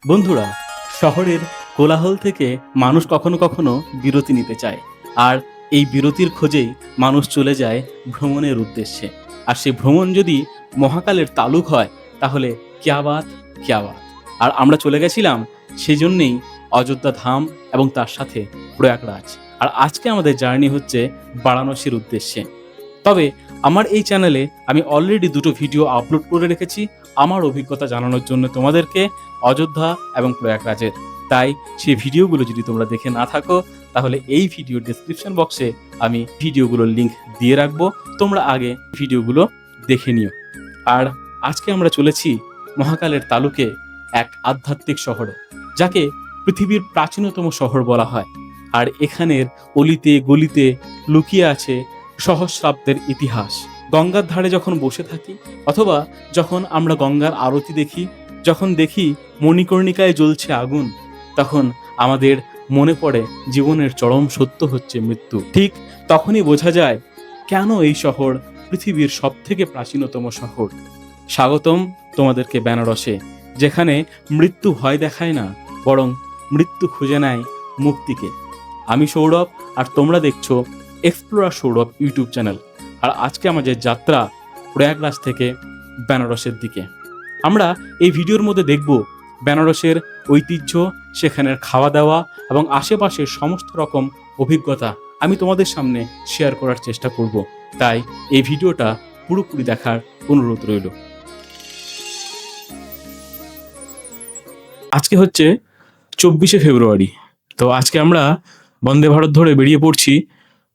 বন্ধুরা, শহরের কোলাহল থেকে মানুষ কখনো কখনো বিরতি নিতে চায়। আর এই বিরতির খোঁজেই মানুষ চলে যায় ভ্রমণের উদ্দেশ্যে। আর সেই ভ্রমণ যদি মহাকালের তালুক হয় তাহলে ক্যা বাত, ক্যা বাত। আর আমরা চলে গেছিলাম সেজন্যেই অযোধ্যা ধাম এবং তার সাথে প্রয়াগরাজ। আর আজকে আমাদের জার্নি হচ্ছে বারাণসীর উদ্দেশ্যে। তবে আমার এই চ্যানেলে আমি অলরেডি দুটো ভিডিও আপলোড করে রেখেছি আমার অভিজ্ঞতা জানানোর জন্য তোমাদেরকে, অযোধ্যা এবং প্রয়াগরাজের। তাই সেই ভিডিওগুলো যদি তোমরা দেখে না থাকো তাহলে এই ভিডিও ডেসক্রিপশন বক্সে আমি ভিডিওগুলোর লিংক দিয়ে রাখবো, তোমরা আগে ভিডিওগুলো দেখে নিও। আর আজকে আমরা চলেছি মহাকালের তালুকে এক আধ্যাত্মিক শহরে, যাকে পৃথিবীর প্রাচীনতম শহর বলা হয়। আর এখানের অলিতে গলিতে লুকিয়ে আছে সহস্রাব্দের ইতিহাস। গঙ্গার ধারে যখন বসে থাকি অথবা যখন আমরা গঙ্গার আরতি দেখি, যখন দেখি মণিকর্ণিকায় জ্বলছে আগুন, তখন আমাদের মনে পড়ে জীবনের চরম সত্য হচ্ছে মৃত্যু। ঠিক তখনই বোঝা যায় কেন এই শহর পৃথিবীর সবথেকে প্রাচীনতম শহর। স্বাগতম তোমাদেরকে বেনারসে, যেখানে মৃত্যু ভয় দেখায় না, বরং মৃত্যু খুঁজে নেয় মুক্তিকে। আমি সৌরভ, আর তোমরা দেখছো এক্সপ্লোরার সৌরভ ইউটিউব চ্যানেল। আর আজকে আমাদের যাত্রা প্রয়াগরাজ থেকে বেনারসের দিকে। আমরা এই ভিডিওর মধ্যে দেখব বেনারসের ঐতিহ্য, সেখানের খাওয়া দাওয়া এবং আশেপাশের সমস্ত রকম অভিজ্ঞতা আমি তোমাদের সামনে শেয়ার করার চেষ্টা করব। তাই এই ভিডিওটা পুরোপুরি দেখার অনুরোধ রইল। আজকে হচ্ছে 24শে ফেব্রুয়ারি। তো আজকে আমরা বন্দে ভারত ধরে বেরিয়ে পড়ছি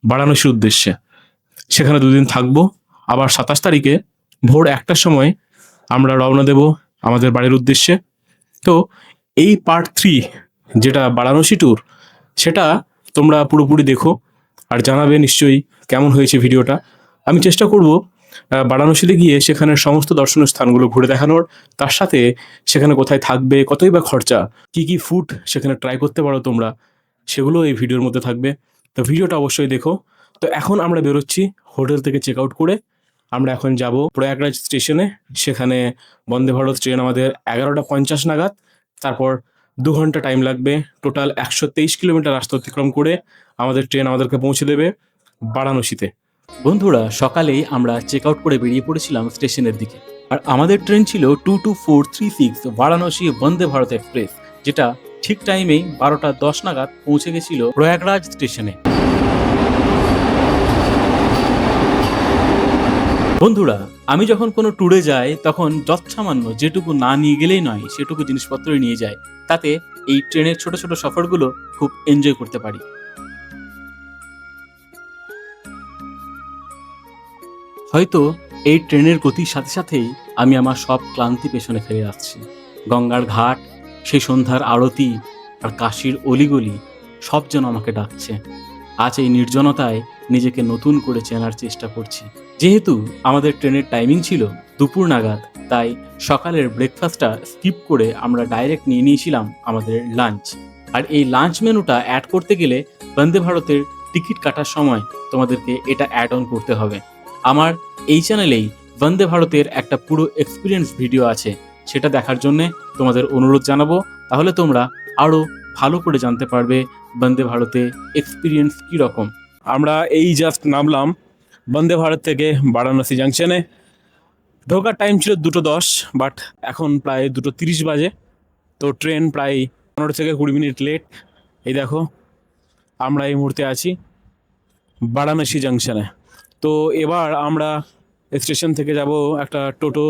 বারাণসীর উদ্দেশ্যে। সেখানে দুদিন থাকবো। আবার 27 তারিখে ভোর 1টার সময় আমরা রওনা দেব আমাদের বাড়ির উদ্দেশ্যে। তো এই পার্ট 3 যেটা বারাণসী ট্যুর, সেটা তোমরা পুরোপুরি দেখো আর জানাবে নিশ্চয়ই কেমন হয়েছে ভিডিওটা। আমি চেষ্টা করব বারাণসীতে গিয়ে সেখানের সমস্ত দর্শনীয় স্থানগুলো ঘুরে দেখানোর, তার সাথে সেখানে কোথায় থাকবে, কতই বা খরচা, কি কি ফুড সেখানে ট্রাই করতে পারো তোমরা, সেগুলো এই ভিডিওর মধ্যে থাকবে। তো ভিডিওটা অবশ্যই দেখো। তো এখন আমরা বেরোচ্ছি হোটেল থেকে চেক আউট করে। আমরা এখন যাব প্রয়াগরাজ স্টেশনে। সেখানে বন্দে ভারত ট্রেন আমাদের 11টা 50 নাগাদ। তারপর 2 ঘন্টা টাইম লাগবে। টোটাল 123 কিলোমিটার রাস্তা অতিক্রম করে আমাদের ট্রেন আমাদেরকে পৌঁছে দেবে বারাণসীতে। বন্ধুরা, সকালেই আমরা চেক আউট করে বেরিয়ে পড়েছিলাম স্টেশনের দিকে। আর আমাদের ট্রেন ছিল 22436 বারাণসী বন্দে ভারত এক্সপ্রেস, যেটা ঠিক টাইমেই 12টা 10 নাগাদ পৌঁছে গেছিল প্রয়াগরাজ স্টেশনে। বন্ধুরা, আমি যখন কোনো ট্যুরে যাই তখন যৎসামান্য যেটুকু না নিয়ে গেলেই নয় সেটুকু জিনিসপত্রই নিয়ে যাই, তাতে এই ট্রেনের ছোট ছোট সফরগুলো খুব এনজয় করতে পারি। হয়তো এই ট্রেনের গতির সাথে সাথেই আমি আমার সব ক্লান্তি পেছনে ফেলে আসছি। গঙ্গার ঘাট, সেই সন্ধ্যার আরতি আর কাশীর অলিগলি সব যেন আমাকে ডাকছে। আজ এই নির্জনতায় নিজেকে নতুন করে চেনার চেষ্টা করছি। যেহেতু আমাদের ট্রেনের টাইমিং ছিল দুপুর নাগাদ, তাই সকালের ব্রেকফাস্টটা স্কিপ করে আমরা ডাইরেক্ট নিয়ে নিয়েছিলাম আমাদের লাঞ্চ। আর এই লাঞ্চ মেনুটা অ্যাড করতে গেলে বন্দে ভারতের টিকিট কাটার সময় তোমাদেরকে এটা অ্যাড অন করতে হবে। আমার এই চ্যানেলেই বন্দে ভারতের একটা পুরো এক্সপিরিয়েন্স ভিডিও আছে, সেটা দেখার জন্যে তোমাদের অনুরোধ জানাবো। তাহলে তোমরা আরও ভালো করে জানতে পারবে বন্দে ভারতে এক্সপিরিয়েন্স কীরকম। আমরা এই জাস্ট নামলাম বন্দে ভারত থেকে বারাণসী জাংশনে। ঢোকার টাইম ছিল 2:10, বাট এখন প্রায় 2:30 বাজে। তো ট্রেন প্রায় 15 থেকে 20 মিনিট লেট। এই দেখো আমরা এই মুহূর্তে আছি বারাণসী জাংশনে। তো এবার আমরা স্টেশন থেকে যাব একটা টোটো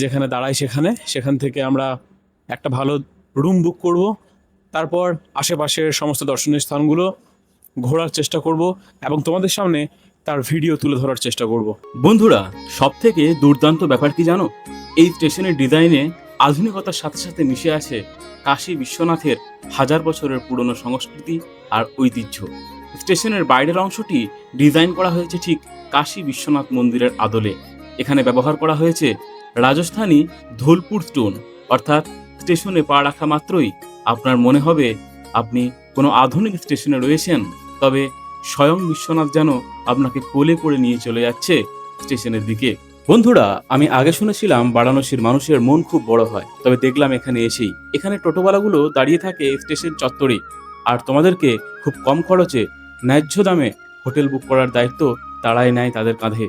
যেখানে দাঁড়াই, সেখান থেকে আমরা একটা ভালো রুম বুক করব। তারপর আশেপাশের সমস্ত দর্শনীয় স্থানগুলো ঘোরার চেষ্টা করব এবং তোমাদের সামনে তার ভিডিও তুলে ধরার চেষ্টা করব। বন্ধুরা, সব থেকে দুর্দান্ত ব্যাপার কি জানো? এই স্টেশনের ডিজাইনে আধুনিকতার সাথে সাথে মিশে আছে কাশী বিশ্বনাথের 1000 বছরের পুরনো সংস্কৃতি আর ঐতিহ্য। স্টেশনের বাইরের অংশটি ডিজাইন করা হয়েছে ঠিক কাশী বিশ্বনাথ মন্দিরের আদলে। এখানে ব্যবহার করা হয়েছে রাজস্থানী ধোলপুর স্টোন, অর্থাৎ স্টেশনে পা রাখা মাত্রই আপনার মনে হবে আপনি কোনো আধুনিক স্টেশনে রয়েছেন, তবে স্বয়ং বিশ্বনাথ যেন আপনাকে কোলে করে নিয়ে চলে যাচ্ছে স্টেশনের দিকে। বন্ধুরা, আমি আগে শুনেছিলাম বারাণসীর মানুষের মন খুব বড় হয়, তবে দেখলাম এখানে এসেই এখানে টোটোওয়ালাগুলো দাঁড়িয়ে থাকে স্টেশন চত্বরে, আর তোমাদেরকে খুব কম খরচে ন্যায্য দামে হোটেল বুক করার দায়িত্ব তারাই নেয় তাদের কাঁধে।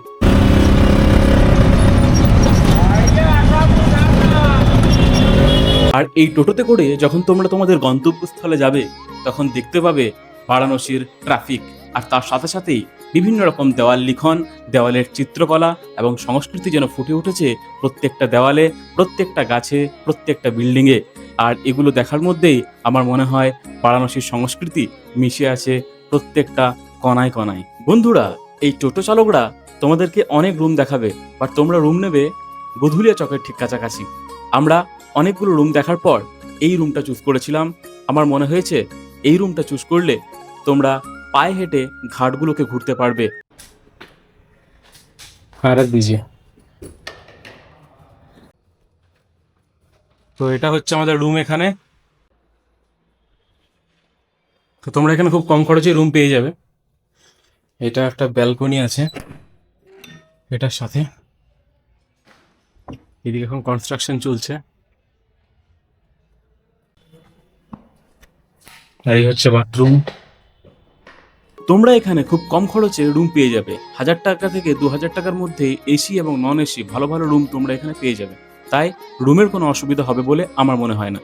আর এই টোটোতে করে যখন তোমরা তোমাদের গন্তব্যস্থলে যাবে, তখন দেখতে পাবে বারাণসীর ট্রাফিক, আর তার সাথে সাথেই বিভিন্ন রকম দেওয়াল লিখন, দেওয়ালের চিত্রকলা এবং সংস্কৃতি যেন ফুটে উঠেছে প্রত্যেকটা দেওয়ালে, প্রত্যেকটা গাছে, প্রত্যেকটা বিল্ডিংয়ে। আর এগুলো দেখার মধ্যেই আমার মনে হয় বারাণসীর সংস্কৃতি মিশে আছে প্রত্যেকটা কণায় কণায়। বন্ধুরা, এই টোটো চালকরা তোমাদেরকে অনেক রুম দেখাবে, বাট তোমরা রুম নেবে গধুলিয়া চকের ঠিক কাছাকাছি। আমরা অনেকগুলো রুম দেখার পর এই রুমটা চুজ করেছিলাম। আমার মনে হয়েছে এই রুমটা চুজ করলে তোমরা পায়ে হেঁটে ঘাটগুলোকে ঘুরতে পারবে। তো এটা হচ্ছে আমাদের রুম। এখানে তো তোমরা এখানে খুব কম খরচে রুম পেয়ে যাবে। এটা একটা ব্যালকনি আছে এটার সাথে, এদিকে এখন কনস্ট্রাকশন চলছে। আর এই হচ্ছে বাথরুম। তোমরা এখানে খুব কম খরচে রুম পেয়ে যাবে। 1000 টাকা থেকে 2000 টাকার মধ্যে এসি এবং নন এসি ভালো ভালো রুম তোমরা এখানে পেয়ে যাবে। তাই রুমের কোনো অসুবিধা হবে বলে আমার মনে হয় না।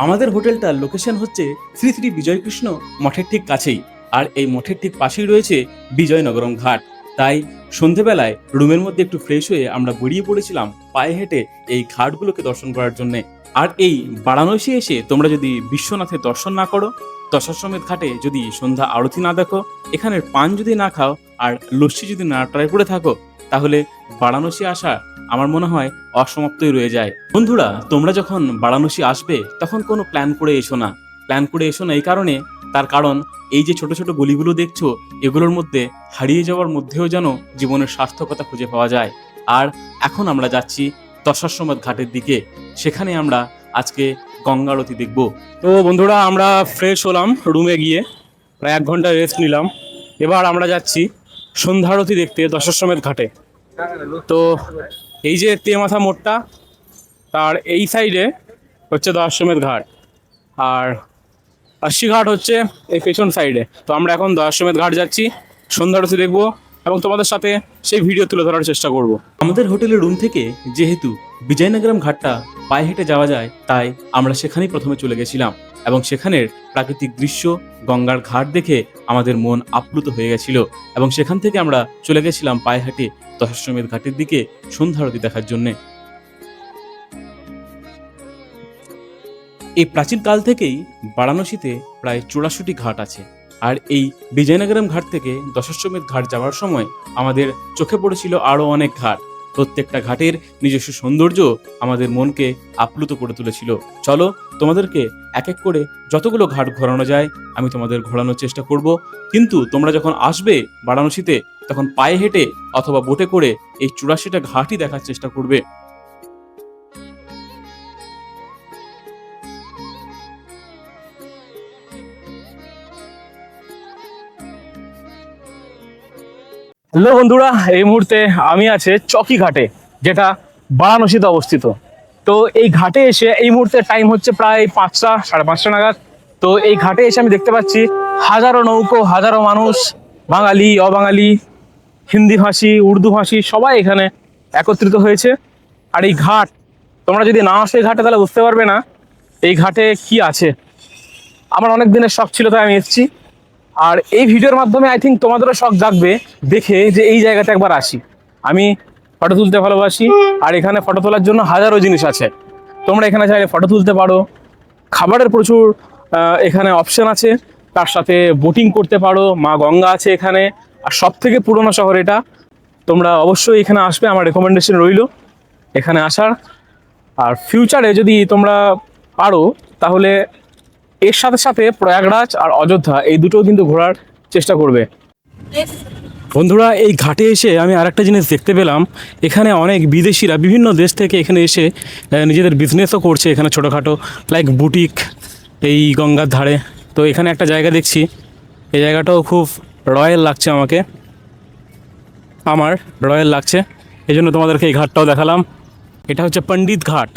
আমাদের হোটেলটার লোকেশন হচ্ছে শ্রী শ্রী বিজয়কৃষ্ণ মঠের ঠিক কাছেই, আর এই মঠের ঠিক পাশেই রয়েছে বিজয়নগরম ঘাট। তাই সন্ধেবেলায় রুমের মধ্যে একটু ফ্রেশ হয়ে আমরা বেরিয়ে পড়েছিলাম পায়ে হেঁটে এই ঘাটগুলোকে দর্শন করার জন্য। আর এই বারাণসী এসে তোমরা যদি বিশ্বনাথের দর্শন না করো, দশাশ্বমেধ ঘাটে যদি সন্ধ্যা আরতি না দেখো, এখানের পান যদি না খাও, আর লস্যি যদি না ট্রাই করে থাকো, তাহলে বারাণসী আসা আমার মনে হয় অসমাপ্তই রয়ে যায়। বন্ধুরা, তোমরা যখন বারাণসী আসবে তখন কোনো প্ল্যান করে এসো না। প্ল্যান করে এসো না এই কারণে, তার কারণ এই যে ছোট ছোট গলিগুলো দেখছো, এগুলোর মধ্যে হারিয়ে যাওয়ার মধ্যেও যেন জীবনের সার্থকতা খুঁজে পাওয়া যায়। আর এখন আমরা যাচ্ছি দশাশ্বমেধ ঘাটের দিকে, সেখানে আমরা আজকে গঙ্গা আরতি দেখব। তো বন্ধুরা, আমরা ফ্রেশ হলাম রুমে গিয়ে, প্রায় 1 ঘন্টা রেস্ট নিলাম। এবার আমরা যাচ্ছি সন্ধ্যা আরতি দেখতে দশাশ্বমেধ ঘাটে। তো এই যে তেমাথা মোড়টা, তার এই সাইডে হচ্ছে দশাশ্বমেধ ঘাট, আর আশি ঘাট হচ্ছে এই পেছন সাইডে। তো আমরা এখন দশাশ্বমেধ ঘাট যাচ্ছি, সন্ধ্যা আরতি দেখবো এবং তোমাদের সাথে সেই ভিডিও তুলে ধরার চেষ্টা করব। আমাদের হোটেলের রুম থেকে যেহেতু বিজয়নগরম ঘাটটা পায়ে হেঁটে যাওয়া যায়, তাই আমরা সেখানেই প্রথমে চলে গেছিলাম এবং সেখানের প্রাকৃতিক দৃশ্য, গঙ্গার ঘাট দেখে আমাদের মন আপ্লুত হয়ে গেছিল এবং সেখান থেকে আমরা চলে গেছিলাম পায়ে হেঁটে দশাশ্বমেধ ঘাটের দিকে সন্ধ্যা আরতি দেখার জন্যে। এই প্রাচীনকাল থেকেই বারাণসীতে প্রায় 84টি ঘাট আছে, আর এই বিজয়নগরম ঘাট থেকে দশাশ্বমেধ ঘাট যাওয়ার সময় আমাদের চোখে পড়েছিল আরও অনেক ঘাট। প্রত্যেকটা ঘাটের নিজস্ব সৌন্দর্য আমাদের মনকে আপ্লুত করে তুলেছিল। চলো, তোমাদেরকে এক এক করে যতগুলো ঘাট ঘোরানো যায় আমি তোমাদের ঘোরানোর চেষ্টা করব। কিন্তু তোমরা যখন আসবে বারাণসীতে, তখন পায়ে হেঁটে অথবা বোটে করে এই 84টা ঘাটই দেখার চেষ্টা করবে। হ্যালো বন্ধুরা, এই মুহূর্তে আমি আছে চকি ঘাটে, যেটা বারাণসীতে অবস্থিত। তো এই ঘাটে এসে এই মুহূর্তে টাইম হচ্ছে প্রায় 5টা, 5:30 নাগাদ। তো এই ঘাটে এসে আমি দেখতে পাচ্ছি হাজারো নৌকো, হাজারো মানুষ, বাঙালি, অবাঙালি, হিন্দি ভাষী, উর্দু ভাষী সবাই এখানে একত্রিত হয়েছে। আর এই ঘাট, তোমরা যদি না আসো এই ঘাটে তাহলে বুঝতে পারবে না এই ঘাটে কি আছে। আমার অনেক দিনের শখ ছিল, তাই আমি এসেছি। আর এই ভিডিওর মাধ্যমে আই থিঙ্ক তোমাদেরও শখ জাগবে দেখে যে এই জায়গাতে একবার আসি। আমি ফটো তুলতে ভালোবাসি, আর এখানে ফটো তোলার জন্য হাজারো জিনিস আছে। তোমরা এখানে চাইলে ফটো তুলতে পারো, খাবারের প্রচুর এখানে অপশন আছে, তার সাথে বোটিং করতে পারো, মা গঙ্গা আছে এখানে। আর সব থেকে পুরোনো শহর এটা, তোমরা অবশ্যই এখানে আসবে, আমার রেকমেন্ডেশন রইল এখানে আসার। আর ফিউচারে যদি তোমরা পারো তাহলে এর সাথে সাথে প্রয়াগরাজ আর অযোধ্যা এই দুটোও কিন্তু ঘোরার চেষ্টা করবে। বন্ধুরা, এই ঘাটে এসে আমি আরেকটা জিনিস দেখতে পেলাম, এখানে অনেক বিদেশিরা বিভিন্ন দেশ থেকে এখানে এসে নিজেদের বিজনেসও করছে এখানে ছোটোখাটো, লাইক বুটিক এই গঙ্গার ধারে। তো এখানে একটা জায়গা দেখছি, এই জায়গাটাও খুব রয়্যাল লাগছে, আমার রয়্যাল লাগছে। এই জন্য তোমাদেরকে এই ঘাটটাও দেখালাম। এটা হচ্ছে পণ্ডিত ঘাট।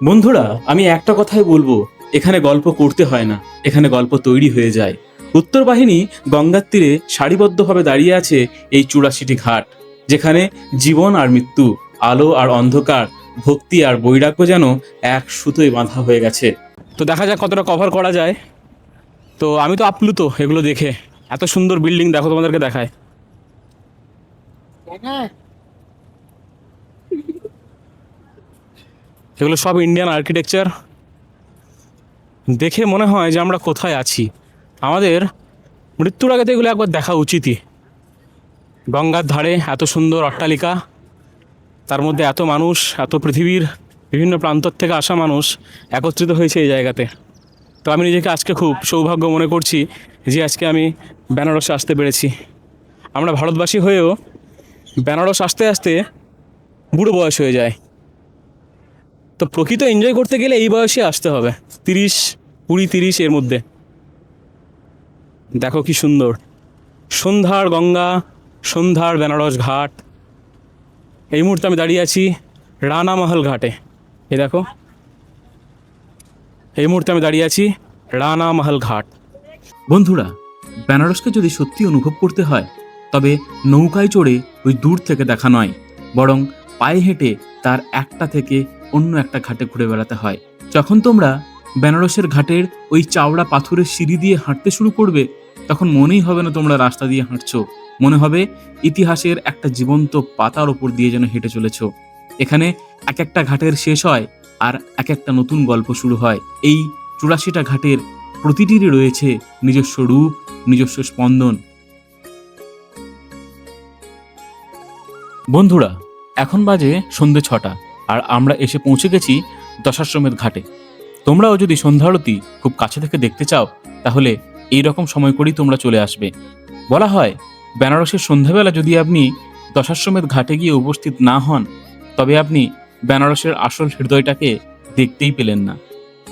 বন্ধুরা, আমি একটা কথাই বলবো, এখানে গল্প করতে হয় না, এখানে গল্প তৈরি হয়ে যায়। উত্তর বাহিনী গঙ্গার তীরে সারিবদ্ধভাবে দাঁড়িয়ে আছে এই 84টি ঘাট, যেখানে জীবন আর মৃত্যু, আলো আর অন্ধকার, ভক্তি আর বৈরাগ্য যেন এক সুতোয় বাঁধা হয়ে গেছে। তো দেখা যাক কতটা কভার করা যায়। তো আমি তো আপ্লুত এগুলো দেখে, এত সুন্দর বিল্ডিং দেখো, তোমাদেরকে দেখায়। এগুলো সব ইন্ডিয়ান আর্কিটেকচার। দেখে মনে হয় যে আমরা কোথায় আছি। আমাদের মৃত্যুর আগে তো এগুলো একবার দেখা উচিতই। গঙ্গার ধারে এত সুন্দর অট্টালিকা, তার মধ্যে এত মানুষ, এত পৃথিবীর বিভিন্ন প্রান্ত থেকে আসা মানুষ একত্রিত হয়েছে এই জায়গাতে। তো আমি নিজেকে আজকে খুব সৌভাগ্য মনে করছি যে আজকে আমি বেনারসে আসতে পেরেছি। আমরা ভারতবাসী হয়েও বেনারস আসতে আসতে বুড়ো বয়স হয়ে যায়। তো প্রকৃত এনজয় করতে গেলে এই বয়সে আসতে হবে, 20, 20, 30 এর মধ্যে। দেখো কি সুন্দর সন্ধ্যার গঙ্গা, সন্ধ্যার বেনারস ঘাট। এই মুহূর্তে আমি দাঁড়িয়ে আছি রানা মহল ঘাটে। এই দেখো, এই মুহূর্তে আমি দাঁড়িয়ে আছি রানা মহল ঘাট। বন্ধুরা, বেনারসকে যদি সত্যি অনুভব করতে হয়, তবে নৌকায় চড়ে ওই দূর থেকে দেখা নয়, বরং পায়ে হেঁটে তার একটা থেকে অন্য একটা ঘাটে ঘুরে বেড়াতে হয়। যখন তোমরা বেনারসের ঘাটের ওই চাওড়া পাথরের সিঁড়ি দিয়ে হাঁটতে শুরু করবে, তখন মনেই হবে না তোমরা রাস্তা দিয়ে হাঁটছো, মনে হবে ইতিহাসের একটা জীবন্ত পাতার ওপর দিয়ে যেন হেঁটে চলেছ। এখানে এক একটা ঘাটের শেষ হয় আর এক একটা নতুন গল্প শুরু হয়। এই 84টা ঘাটের প্রতিটিরই রয়েছে নিজস্ব রূপ, নিজস্ব স্পন্দন। বন্ধুরা, এখন বাজে সন্ধ্যে 6টা, আর আমরা এসে পৌঁছে গেছি দশাশ্বমেধ ঘাটে। তোমরাও যদি সন্ধ্যা আরতি খুব কাছে থেকে দেখতে চাও, তাহলে এই রকম সময় করেই তোমরা চলে আসবে। বলা হয়, বেনারসের সন্ধ্যাবেলা যদি আপনি দশাশ্বমেধ ঘাটে গিয়ে উপস্থিত না হন, তবে আপনি বেনারসের আসল হৃদয়টাকে দেখতেই পেলেন না।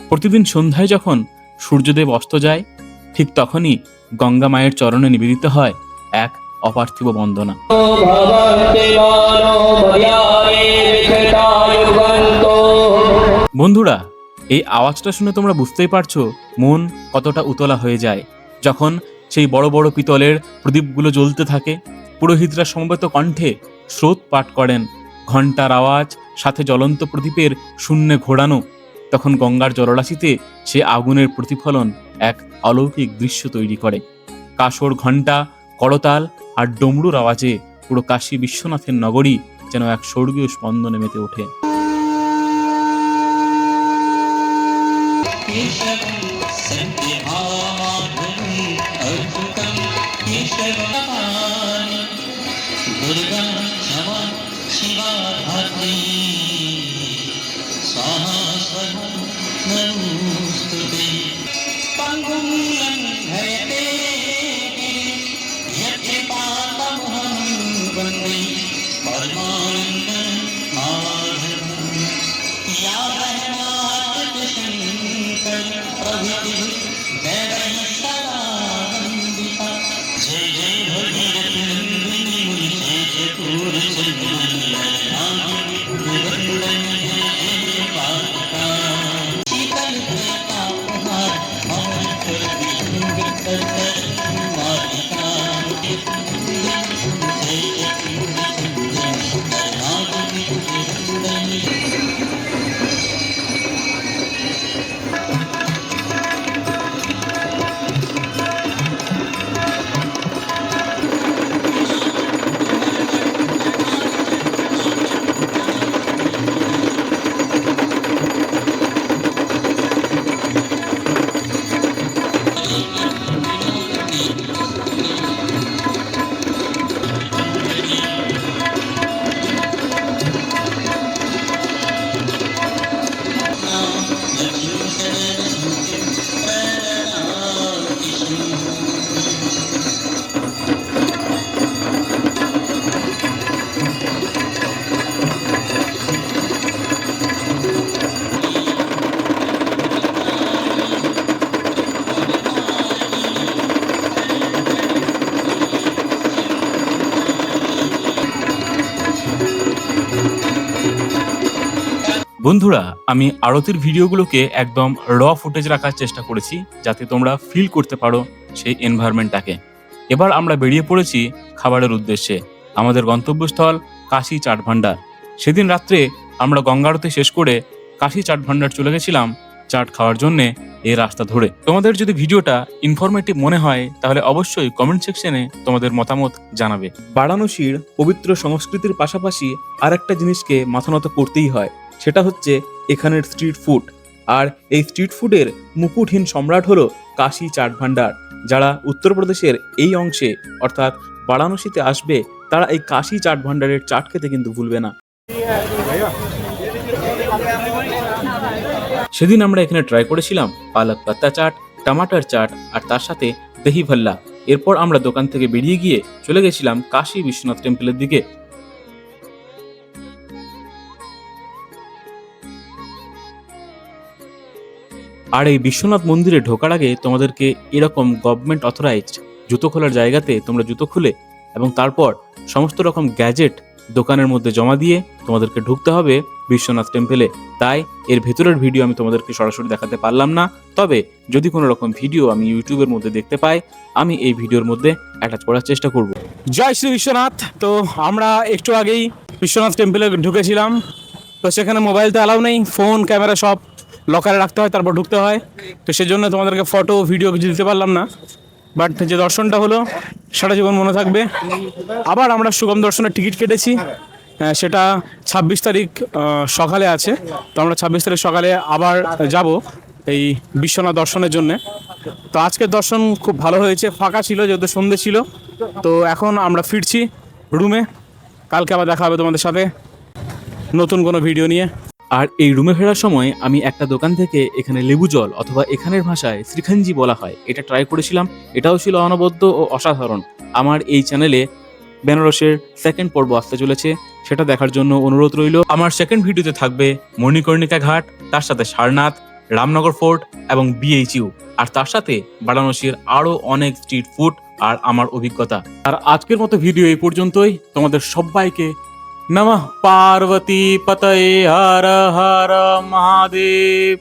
প্রতিদিন সন্ধ্যায় যখন সূর্যদেব অস্ত যায়, ঠিক তখনই গঙ্গা মায়ের চরণে নিবেদিত হয় এক অপার্থিব বন্দনা। বন্ধুরা, এই আওয়াজটা শুনে তোমরা বুঝতেই পারছো মন কতটা উতলা হয়ে যায় যখন সেই বড় বড় পিতলের প্রদীপগুলো জ্বলতে থাকে। পুরোহিতরা সমবেত কণ্ঠে স্রোত পাঠ করেন, ঘণ্টার আওয়াজ সাথে জ্বলন্ত প্রদীপের শূন্যে ঘোরানো। তখন গঙ্গার জলরাশিতে সে আগুনের প্রতিফলন এক অলৌকিক দৃশ্য তৈরি করে। কাসর, ঘণ্টা, করতাল আর ডমরুর আওয়াজে পুরো কাশী বিশ্বনাথের নগরী যেন এক স্বর্গীয় স্পন্দনে মেতে ওঠে। বন্ধুরা, আমি আরতির ভিডিওগুলোকে একদম র ফুটেজ রাখার চেষ্টা করেছি, যাতে তোমরা ফিল করতে পারো সেই এনভায়রনমেন্টটাকে। এবার আমরা বেরিয়ে পড়েছি খাবারের উদ্দেশ্যে। আমাদের গন্তব্যস্থল কাশী চাট ভান্ডার। সেদিন রাত্রে আমরা গঙ্গা আরতি শেষ করে কাশী চাট ভান্ডার চলে গেছিলাম চাট খাওয়ার জন্যে এই রাস্তা ধরে। তোমাদের যদি ভিডিওটা ইনফরমেটিভ মনে হয় তাহলে অবশ্যই কমেন্ট সেকশনে তোমাদের মতামত জানাবে। বারাণসীর পবিত্র সংস্কৃতির পাশাপাশি আর একটা জিনিসকে মাথা নত করতেই হয়, সেটা হচ্ছে এখানের স্ট্রিট ফুড। আর এই স্ট্রিট ফুডের মুকুটহীন সম্রাট হলো কাশী চাট ভান্ডার। যারা উত্তরপ্রদেশের এই অংশে অর্থাৎ বারাণসীতে আসবে তারা এই কাশী চাট ভান্ডারের চাট খেতে কিন্তু ভুলবে না। সেদিন আমরা এখানে ট্রাই করেছিলাম পালক পাত্তা চাট, টমাটার চাট আর তার সাথে দহি ভাল্লা। এরপর আমরা দোকান থেকে বেরিয়ে গিয়ে চলে গেছিলাম কাশী বিশ্বনাথ টেম্পলের দিকে। আর এই বিশ্বনাথ মন্দিরে ঢোকার আগে তোমাদেরকে এরকম গভর্নমেন্ট অথরাইজড জুতো খোলার জায়গাতে তোমরা জুতো খুলে এবং তারপর সমস্ত রকম গ্যাজেট দোকানের মধ্যে জমা দিয়ে তোমাদেরকে ঢুকতে হবে বিশ্বনাথ টেম্পলে। তাই এর ভেতরের ভিডিও আমি তোমাদেরকে সরাসরি দেখাতে পারলাম না, তবে যদি কোনো রকম ভিডিও আমি ইউটিউবের মধ্যে দেখতে পাই আমি এই ভিডিওর মধ্যে অ্যাটাচ করার চেষ্টা করব। জয় শ্রী বিশ্বনাথ। তো আমরা একটু আগেই বিশ্বনাথ টেম্পলে ঢুকেছিলাম। তো সেখানে মোবাইল তো অ্যালাউ নেই, ফোন ক্যামেরা সব লকারে রাখতে হয়, তারপর ঢুকতে হয়। তো সেজন্য তোমাদেরকে ফটো ভিডিও কিছু দিতে পারলাম না, বাট যে দর্শনটা হলো সারা জীবন মনে থাকবে। আবার আমরা সুগম দর্শনের টিকিট কেটেছি, সেটা 26 তারিখ সকালে আছে। তো আমরা 26 তারিখ সকালে আবার যাব এই বিশ্বনাথ দর্শনের জন্যে। তো আজকের দর্শন খুব ভালো হয়েছে, ফাঁকা ছিল যেহেতু সন্ধ্যে ছিল। তো এখন আমরা ফিরছি রুমে, কালকে আবার দেখা হবে তোমাদের সাথে নতুন কোনো ভিডিও নিয়ে। আর এই রুমে ফেরার সময় আমি একটা দোকান থেকে এখানে লেবু জল অথবা এখানের ভাষায় শ্রীখাঞ্জি বলা হয় এটা ট্রাই করেছিলাম। এটাও ছিল অনবদ্য ও অসাধারণ। আমার এই চ্যানেলে বেনারসের সেকেন্ড পর্ব আসতে চলেছে, সেটা দেখার জন্য অনুরোধ রইল। আমার সেকেন্ড ভিডিওতে থাকবে মণিকর্ণিকা ঘাট, তার সাথে সারনাথ, রামনগর ফোর্ট এবং BHU, আর তার সাথে বারাণসীর আরও অনেক স্ট্রিট ফুড আর আমার অভিজ্ঞতা। আর আজকের মতো ভিডিও এই পর্যন্তই। তোমাদের সবাইকে নমঃ পার্বতী পতয়ে হর হর মহাদেব।